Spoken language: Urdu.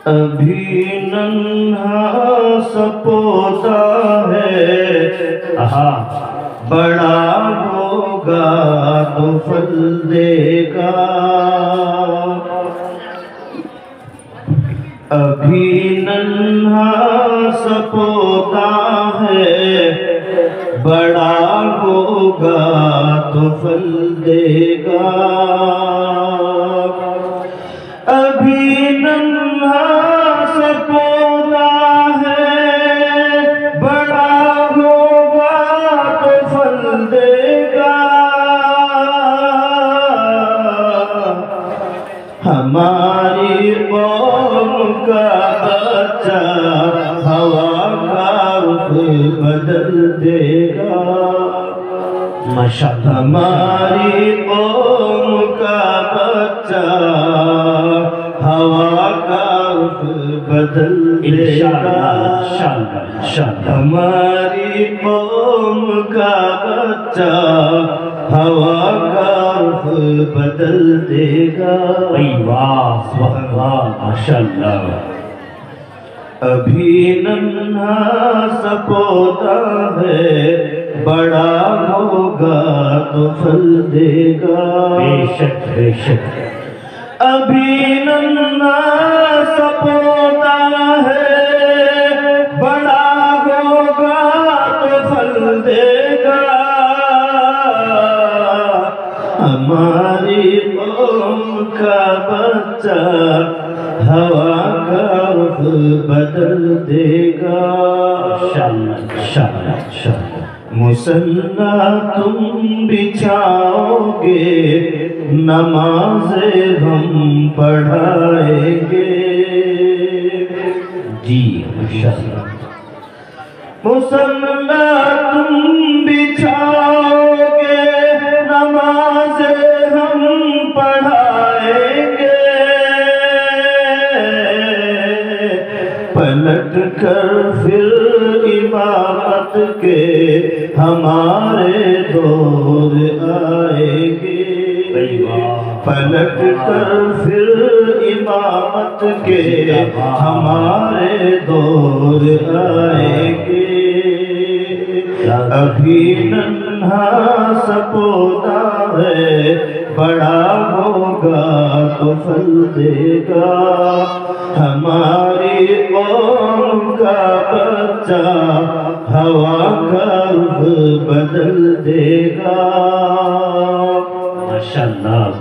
ابھی ننھا سا پودا ہے، بڑا ہوگا تو پھل دے گا۔ ابھی ننھا سا پودا ہے، بڑا ہوگا تو پھل دے گا۔ ابھی ننھا سا پودا ہے، بڑا ہوگا تو پھل دے گا۔ ہماری قوم کا بچہ ہوا کا رخ بدل دے گا۔ ماشاءاللہ ہماری قوم کا بچہ ہوا کا رخ بدل دے گا۔ ہماری قوم کا بچہ ہوا کا رخ بدل دے گا۔ واہ سبحان اللہ ماشاءاللہ۔ ابھی ننھا سا پودا ہے، بڑا ہوگا تو پھل دے گا۔ بے شک بے شک۔ ابھی ننھا سا پودا ہے، بڑا ہوگا تو پھل دے گا۔ ہماری قوم کا بچہ ہوا کا رخ بدل دے گا۔ مصلی تم بچھاؤ گے، نمازیں ہم پڑھائیں گے۔ جی ماشاءاللہ۔ مصلی تم بچھاؤ گے، نمازیں ہم پڑھائیں گے۔ پلٹ کر پھر امامت کے ہمارے دور آئیں گے۔ پلٹ کر پھر امامت کے ہمارے دور آئیں گے۔ ابھی ننھا سا پودا ہے، بڑا ہوگا تو پھل دے گا۔ ہماری قوم کا بچہ ہوا کا رخ بدل دے گا۔ ماشاءاللہ۔